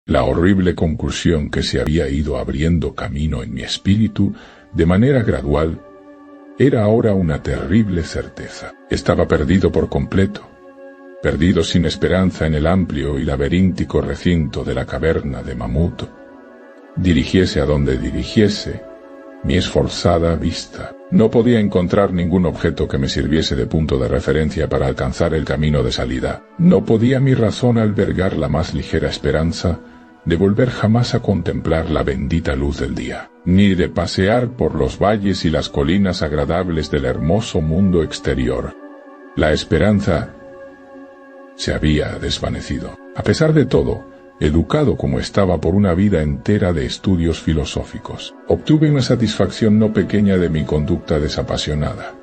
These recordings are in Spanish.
La horrible conclusión que se había ido abriendo camino en mi espíritu de manera gradual era ahora una terrible certeza. Estaba perdido por completo, perdido sin esperanza en el amplio y laberíntico recinto de la caverna de Mamut. Dirigiese a donde dirigiese mi esforzada vista, no podía encontrar ningún objeto que me sirviese de punto de referencia para alcanzar el camino de salida. No podía mi razón albergar la más ligera esperanza de volver jamás a contemplar la bendita luz del día, ni de pasear por los valles y las colinas agradables del hermoso mundo exterior. La esperanza se había desvanecido. A pesar de todo, educado como estaba por una vida entera de estudios filosóficos, obtuve una satisfacción no pequeña de mi conducta desapasionada,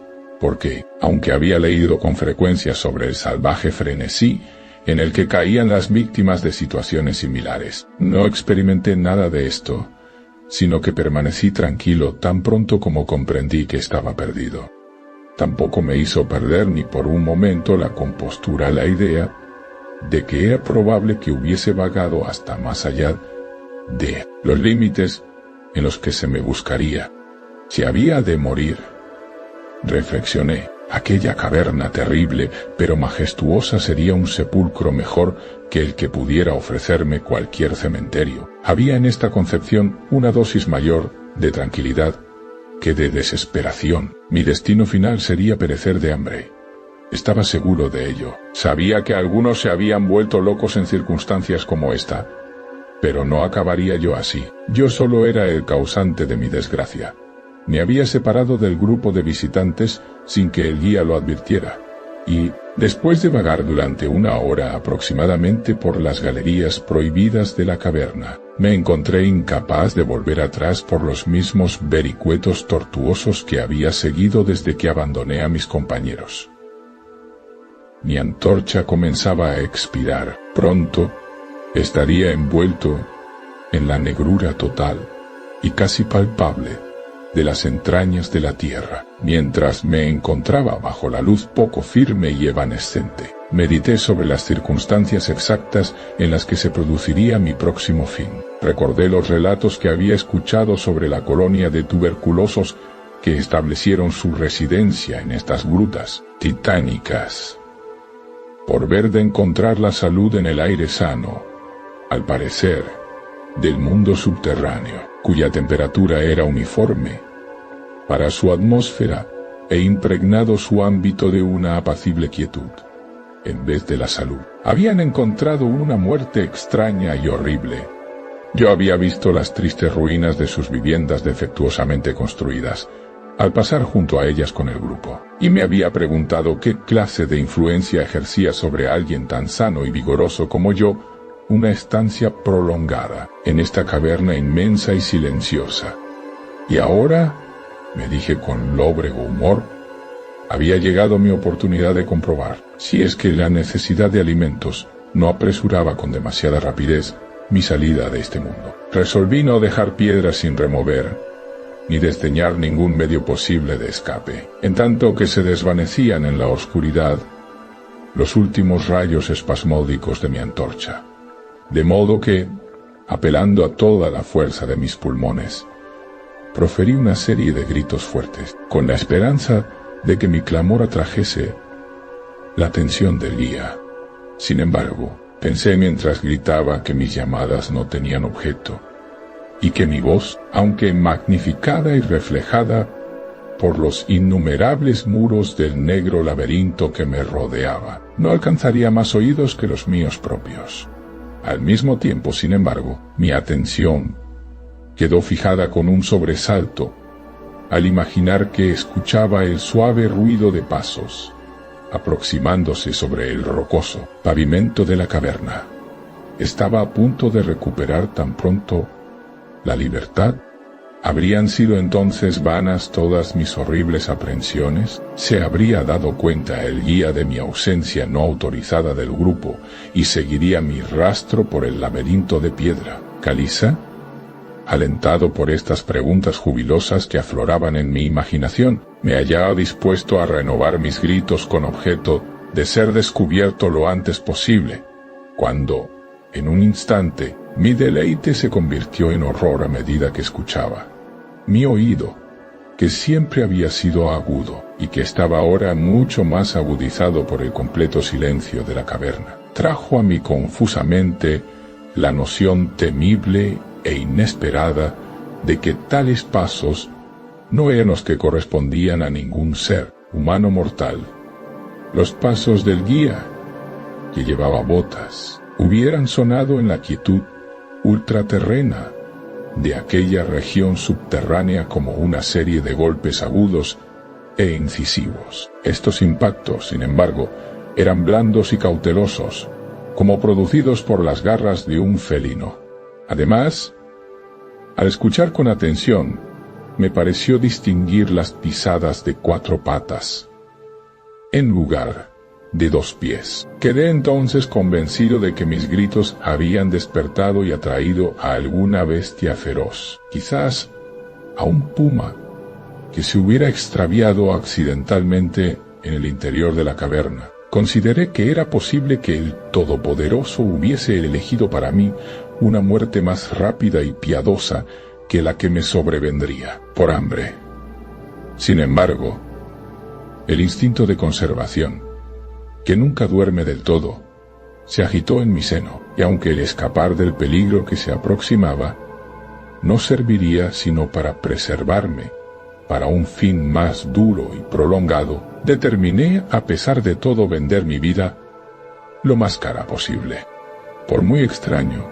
porque, aunque había leído con frecuencia sobre el salvaje frenesí en el que caían las víctimas de situaciones similares, no experimenté nada de esto, sino que permanecí tranquilo tan pronto como comprendí que estaba perdido. Tampoco me hizo perder ni por un momento la compostura la idea de que era probable que hubiese vagado hasta más allá de los límites en los que se me buscaría. Si había de morir, reflexioné, aquella caverna terrible pero majestuosa sería un sepulcro mejor que el que pudiera ofrecerme cualquier cementerio. Había en esta concepción una dosis mayor de tranquilidad que de desesperación. Mi destino final sería perecer de hambre. Estaba seguro de ello. Sabía que algunos se habían vuelto locos en circunstancias como esta. Pero no acabaría yo así. Yo solo era el causante de mi desgracia. Me había separado del grupo de visitantes sin que el guía lo advirtiera. Y, después de vagar durante una hora aproximadamente por las galerías prohibidas de la caverna, me encontré incapaz de volver atrás por los mismos vericuetos tortuosos que había seguido desde que abandoné a mis compañeros. Mi antorcha comenzaba a expirar. Pronto estaría envuelto en la negrura total y casi palpable de las entrañas de la tierra. Mientras me encontraba bajo la luz poco firme y evanescente, medité sobre las circunstancias exactas en las que se produciría mi próximo fin. Recordé los relatos que había escuchado sobre la colonia de tuberculosos que establecieron su residencia en estas grutas titánicas, por ver de encontrar la salud en el aire sano, al parecer, del mundo subterráneo, cuya temperatura era uniforme para su atmósfera e impregnado su ámbito de una apacible quietud. En vez de la salud, habían encontrado una muerte extraña y horrible. Yo había visto las tristes ruinas de sus viviendas defectuosamente construidas, al pasar junto a ellas con el grupo, y me había preguntado qué clase de influencia ejercía sobre alguien tan sano y vigoroso como yo una estancia prolongada en esta caverna inmensa y silenciosa. Y ahora, me dije con lóbrego humor, había llegado mi oportunidad de comprobar si es que la necesidad de alimentos no apresuraba con demasiada rapidez mi salida de este mundo. Resolví no dejar piedras sin remover, ni desdeñar ningún medio posible de escape, en tanto que se desvanecían en la oscuridad los últimos rayos espasmódicos de mi antorcha. De modo que, apelando a toda la fuerza de mis pulmones, proferí una serie de gritos fuertes, con la esperanza de que mi clamor atrajese la atención del guía. Sin embargo, pensé mientras gritaba que mis llamadas no tenían objeto, y que mi voz, aunque magnificada y reflejada por los innumerables muros del negro laberinto que me rodeaba, no alcanzaría más oídos que los míos propios. Al mismo tiempo, sin embargo, mi atención quedó fijada con un sobresalto al imaginar que escuchaba el suave ruido de pasos aproximándose sobre el rocoso pavimento de la caverna. Estaba a punto de recuperar tan pronto la libertad. ¿Habrían sido entonces vanas todas mis horribles aprensiones? ¿Se habría dado cuenta el guía de mi ausencia no autorizada del grupo y seguiría mi rastro por el laberinto de piedra caliza? Alentado por estas preguntas jubilosas que afloraban en mi imaginación, me hallaba dispuesto a renovar mis gritos con objeto de ser descubierto lo antes posible, cuando, en un instante, Mi deleite se convirtió en horror a medida que escuchaba. Mi oído, que siempre había sido agudo y que estaba ahora mucho más agudizado por el completo silencio de la caverna, trajo a mí confusamente la noción temible e inesperada de que tales pasos no eran los que correspondían a ningún ser humano mortal. Los pasos del guía, que llevaba botas, hubieran sonado en la quietud ultraterrena de aquella región subterránea como una serie de golpes agudos e incisivos. Estos impactos, sin embargo, eran blandos y cautelosos, como producidos por las garras de un felino. Además, al escuchar con atención, me pareció distinguir las pisadas de 4 patas, en lugar de 2 pies. Quedé entonces convencido de que mis gritos habían despertado y atraído a alguna bestia feroz, quizás a un puma, que se hubiera extraviado accidentalmente en el interior de la caverna. Consideré que era posible que el Todopoderoso hubiese elegido para mí una muerte más rápida y piadosa que la que me sobrevendría por hambre. Sin embargo, el instinto de conservación, que nunca duerme del todo, se agitó en mi seno, y aunque el escapar del peligro que se aproximaba no serviría sino para preservarme para un fin más duro y prolongado, determiné a pesar de todo vender mi vida lo más cara posible. Por muy extraño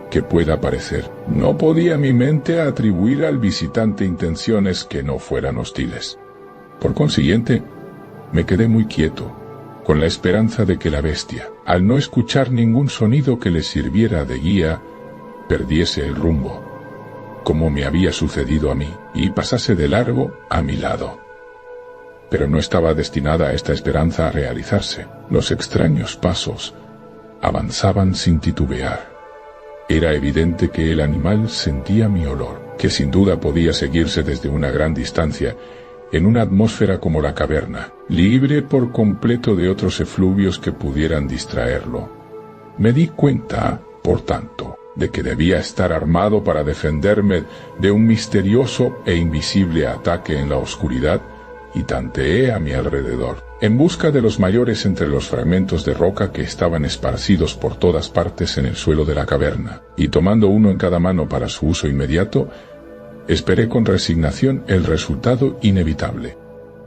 que pueda parecer, no podía mi mente atribuir al visitante intenciones que no fueran hostiles. Por consiguiente, me quedé muy quieto, con la esperanza de que la bestia, al no escuchar ningún sonido que le sirviera de guía, perdiese el rumbo, como me había sucedido a mí, y pasase de largo a mi lado. Pero no estaba destinada esta esperanza a realizarse. Los extraños pasos avanzaban sin titubear. Era evidente que el animal sentía mi olor, que sin duda podía seguirse desde una gran distancia, en una atmósfera como la caverna, libre por completo de otros efluvios que pudieran distraerlo. Me di cuenta, por tanto, de que debía estar armado para defenderme de un misterioso e invisible ataque en la oscuridad, y tanteé a mi alrededor, en busca de los mayores entre los fragmentos de roca que estaban esparcidos por todas partes en el suelo de la caverna, y tomando uno en cada mano para su uso inmediato, esperé con resignación el resultado inevitable.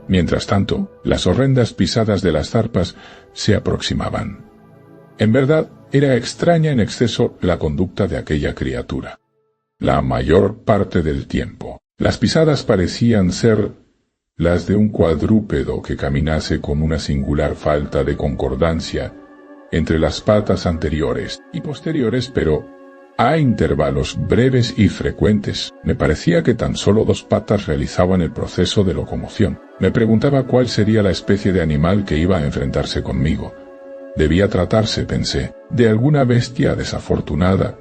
Mientras tanto, las horrendas pisadas de las zarpas se aproximaban. En verdad, era extraña en exceso la conducta de aquella criatura. La mayor parte del tiempo, las pisadas parecían ser las de un cuadrúpedo que caminase con una singular falta de concordancia entre las patas anteriores y posteriores, pero a intervalos breves y frecuentes. Me parecía que tan solo 2 patas realizaban el proceso de locomoción. Me preguntaba cuál sería la especie de animal que iba a enfrentarse conmigo. Debía tratarse, pensé, de alguna bestia desafortunada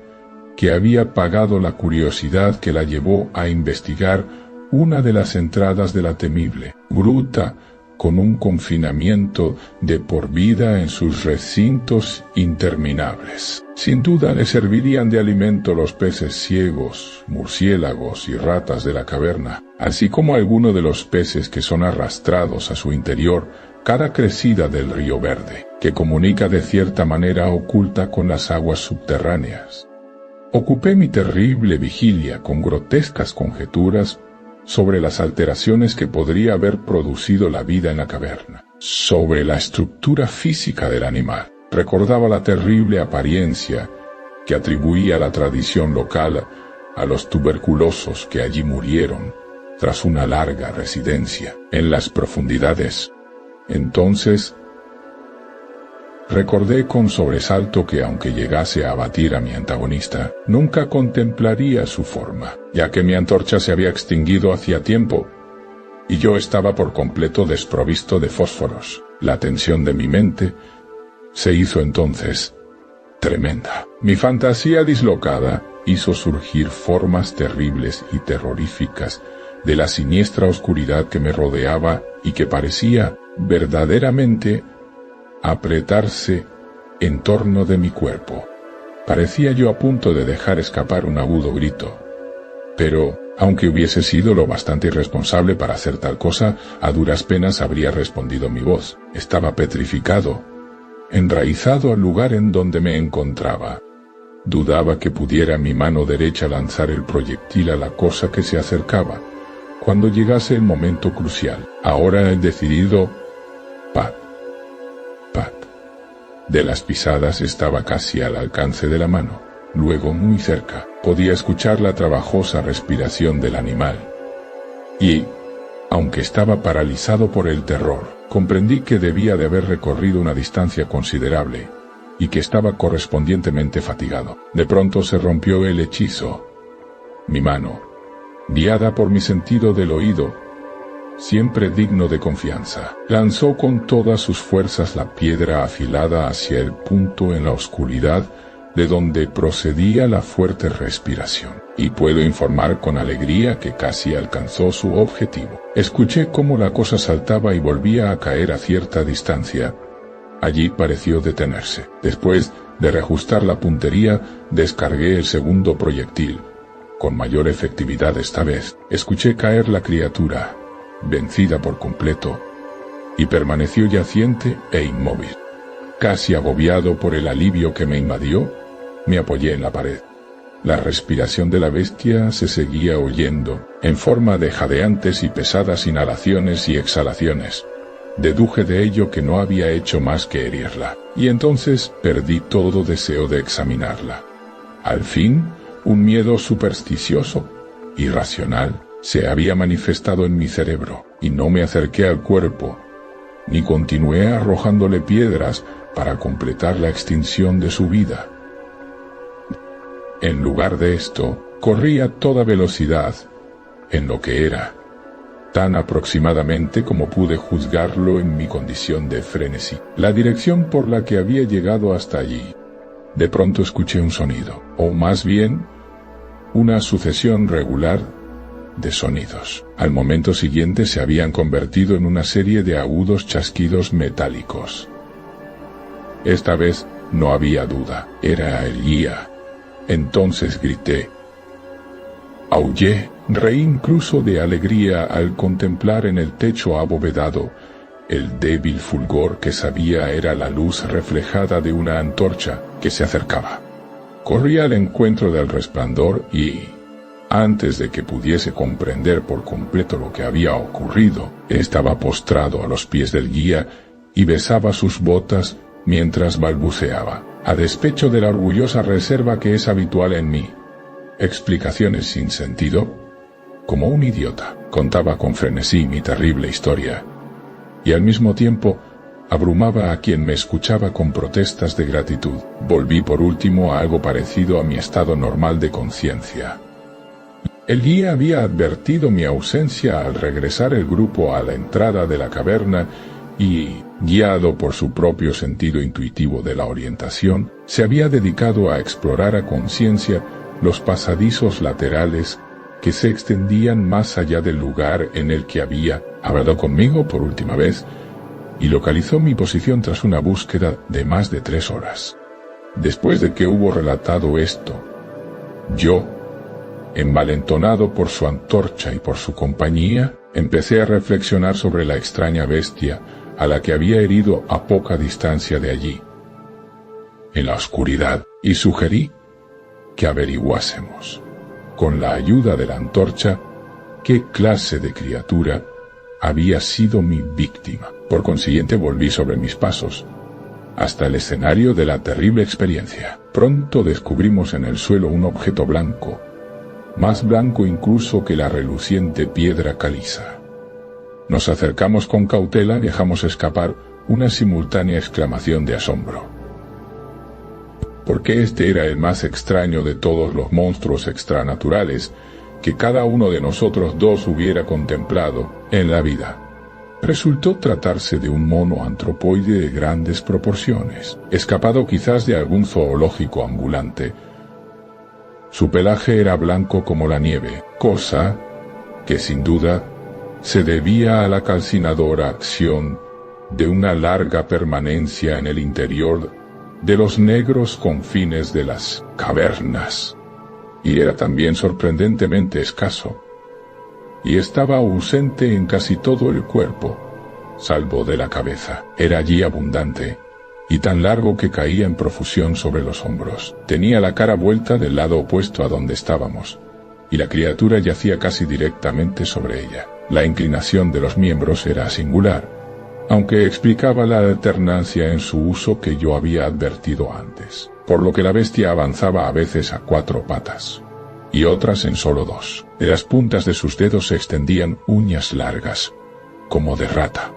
que había pagado la curiosidad que la llevó a investigar una de las entradas de la temible gruta, con un confinamiento de por vida en sus recintos interminables. Sin duda le servirían de alimento los peces ciegos, murciélagos y ratas de la caverna, así como alguno de los peces que son arrastrados a su interior cada crecida del río Verde, que comunica de cierta manera oculta con las aguas subterráneas. Ocupé mi terrible vigilia con grotescas conjeturas sobre las alteraciones que podría haber producido la vida en la caverna, sobre la estructura física del animal. Recordaba la terrible apariencia que atribuía la tradición local a los tuberculosos que allí murieron tras una larga residencia en las profundidades. Entonces, recordé con sobresalto que aunque llegase a abatir a mi antagonista, nunca contemplaría su forma, ya que mi antorcha se había extinguido hacía tiempo, y yo estaba por completo desprovisto de fósforos. La tensión de mi mente se hizo entonces tremenda. Mi fantasía dislocada hizo surgir formas terribles y terroríficas de la siniestra oscuridad que me rodeaba y que parecía verdaderamente apretarse en torno de mi cuerpo. Parecía yo a punto de dejar escapar un agudo grito. Pero, aunque hubiese sido lo bastante irresponsable para hacer tal cosa, a duras penas habría respondido mi voz. Estaba petrificado, enraizado al lugar en donde me encontraba. Dudaba que pudiera mi mano derecha lanzar el proyectil a la cosa que se acercaba, cuando llegase el momento crucial. Ahora he decidido... Pat. Pat. De las pisadas estaba casi al alcance de la mano. Luego, muy cerca, podía escuchar la trabajosa respiración del animal. Y, aunque estaba paralizado por el terror, comprendí que debía de haber recorrido una distancia considerable, y que estaba correspondientemente fatigado. De pronto se rompió el hechizo. Mi mano, guiada por mi sentido del oído, siempre digno de confianza, lanzó con todas sus fuerzas la piedra afilada hacia el punto en la oscuridad de donde procedía la fuerte respiración, y puedo informar con alegría que casi alcanzó su objetivo. Escuché cómo la cosa saltaba y volvía a caer a cierta distancia. Allí pareció detenerse. Después de reajustar la puntería, descargué el segundo proyectil. Con mayor efectividad esta vez, escuché caer la criatura, vencida por completo, y permaneció yaciente e inmóvil. Casi agobiado por el alivio que me invadió, me apoyé en la pared. La respiración de la bestia se seguía oyendo, en forma de jadeantes y pesadas inhalaciones y exhalaciones. Deduje de ello que no había hecho más que herirla, y entonces perdí todo deseo de examinarla. Al fin, un miedo supersticioso, irracional, se había manifestado en mi cerebro, y no me acerqué al cuerpo, ni continué arrojándole piedras para completar la extinción de su vida. En lugar de esto, corrí a toda velocidad, en lo que era, tan aproximadamente como pude juzgarlo en mi condición de frenesí, la dirección por la que había llegado hasta allí. De pronto escuché un sonido, o más bien, una sucesión regular de sonidos. Al momento siguiente se habían convertido en una serie de agudos chasquidos metálicos. Esta vez no había duda, era el guía. Entonces grité. Aullé, reí incluso de alegría al contemplar en el techo abovedado el débil fulgor que sabía era la luz reflejada de una antorcha que se acercaba. Corrí al encuentro del resplandor y, antes de que pudiese comprender por completo lo que había ocurrido, estaba postrado a los pies del guía y besaba sus botas mientras balbuceaba, a despecho de la orgullosa reserva que es habitual en mí. Explicaciones sin sentido. Como un idiota, contaba con frenesí mi terrible historia, y al mismo tiempo abrumaba a quien me escuchaba con protestas de gratitud. Volví por último a algo parecido a mi estado normal de conciencia. El guía había advertido mi ausencia al regresar el grupo a la entrada de la caverna y, guiado por su propio sentido intuitivo de la orientación, se había dedicado a explorar a conciencia los pasadizos laterales que se extendían más allá del lugar en el que había hablado conmigo por última vez, y localizó mi posición tras una búsqueda de más de 3 horas. Después de que hubo relatado esto, yo, envalentonado por su antorcha y por su compañía, empecé a reflexionar sobre la extraña bestia a la que había herido a poca distancia de allí, en la oscuridad, y sugerí que averiguásemos, con la ayuda de la antorcha, qué clase de criatura había sido mi víctima. Por consiguiente volví sobre mis pasos, hasta el escenario de la terrible experiencia. Pronto descubrimos en el suelo un objeto blanco, más blanco incluso que la reluciente piedra caliza. Nos acercamos con cautela y dejamos escapar una simultánea exclamación de asombro. Porque este era el más extraño de todos los monstruos extranaturales que cada uno de nosotros dos hubiera contemplado en la vida. Resultó tratarse de un mono antropoide de grandes proporciones, escapado quizás de algún zoológico ambulante. Su pelaje era blanco como la nieve, cosa que sin duda se debía a la calcinadora acción de una larga permanencia en el interior de los negros confines de las cavernas, y era también sorprendentemente escaso, y estaba ausente en casi todo el cuerpo, salvo de la cabeza. Era allí abundante, y tan largo que caía en profusión sobre los hombros. Tenía la cara vuelta del lado opuesto a donde estábamos, y la criatura yacía casi directamente sobre ella. La inclinación de los miembros era singular, aunque explicaba la alternancia en su uso que yo había advertido antes, por lo que la bestia avanzaba a veces a 4 patas, y otras en solo 2. De las puntas de sus dedos se extendían uñas largas, como de rata.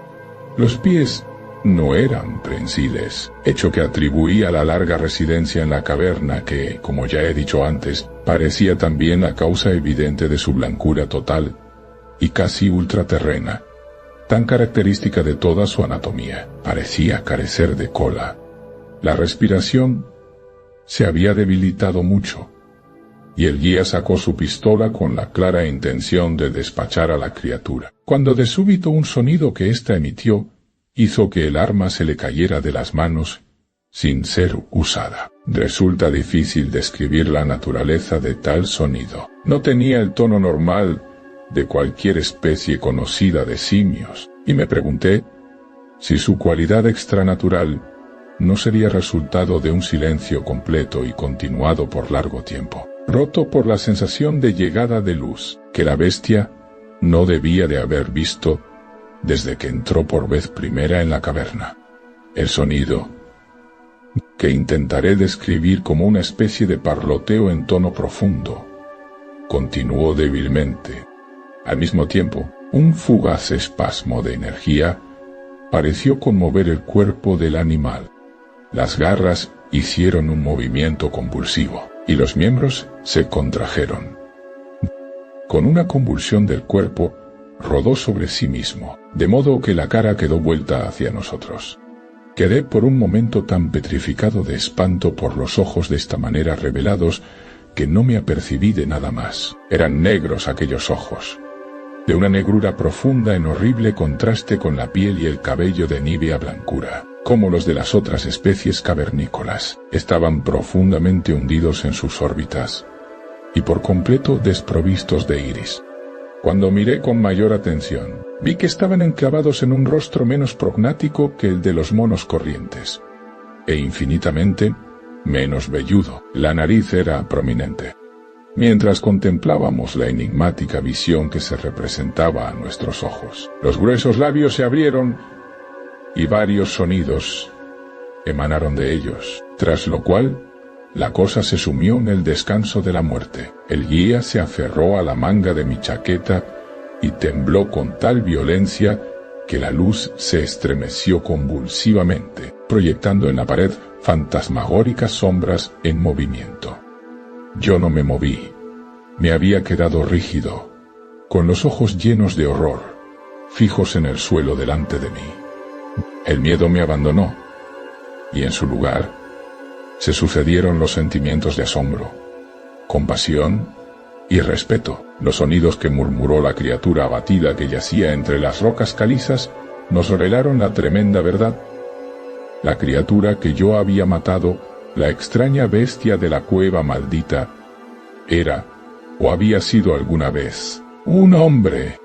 Los pies no eran prensiles, hecho que atribuía a la larga residencia en la caverna que, como ya he dicho antes, parecía también la causa evidente de su blancura total y casi ultraterrena, tan característica de toda su anatomía. Parecía carecer de cola. La respiración se había debilitado mucho, y el guía sacó su pistola con la clara intención de despachar a la criatura, cuando de súbito un sonido que ésta emitió hizo que el arma se le cayera de las manos sin ser usada. Resulta difícil describir la naturaleza de tal sonido. No tenía el tono normal de cualquier especie conocida de simios, y me pregunté si su cualidad extranatural no sería resultado de un silencio completo y continuado por largo tiempo, roto por la sensación de llegada de luz que la bestia no debía de haber visto desde que entró por vez primera en la caverna. El sonido, que intentaré describir como una especie de parloteo en tono profundo, continuó débilmente. Al mismo tiempo, un fugaz espasmo de energía pareció conmover el cuerpo del animal. Las garras hicieron un movimiento convulsivo, y los miembros se contrajeron. Con una convulsión del cuerpo, rodó sobre sí mismo, de modo que la cara quedó vuelta hacia nosotros. Quedé por un momento tan petrificado de espanto por los ojos de esta manera revelados que no me apercibí de nada más. Eran negros aquellos ojos, de una negrura profunda en horrible contraste con la piel y el cabello de nívea blancura, como los de las otras especies cavernícolas. Estaban profundamente hundidos en sus órbitas, y por completo desprovistos de iris. Cuando miré con mayor atención, vi que estaban enclavados en un rostro menos prognático que el de los monos corrientes, e infinitamente menos velludo. La nariz era prominente. Mientras contemplábamos la enigmática visión que se representaba a nuestros ojos, los gruesos labios se abrieron y varios sonidos emanaron de ellos, tras lo cual la cosa se sumió en el descanso de la muerte. El guía se aferró a la manga de mi chaqueta y tembló con tal violencia que la luz se estremeció convulsivamente, proyectando en la pared fantasmagóricas sombras en movimiento. Yo no me moví. Me había quedado rígido, con los ojos llenos de horror, fijos en el suelo delante de mí. El miedo me abandonó, y en su lugar se sucedieron los sentimientos de asombro, compasión y respeto. Los sonidos que murmuró la criatura abatida que yacía entre las rocas calizas nos revelaron la tremenda verdad. La criatura que yo había matado, la extraña bestia de la cueva maldita, era, o había sido alguna vez, un hombre.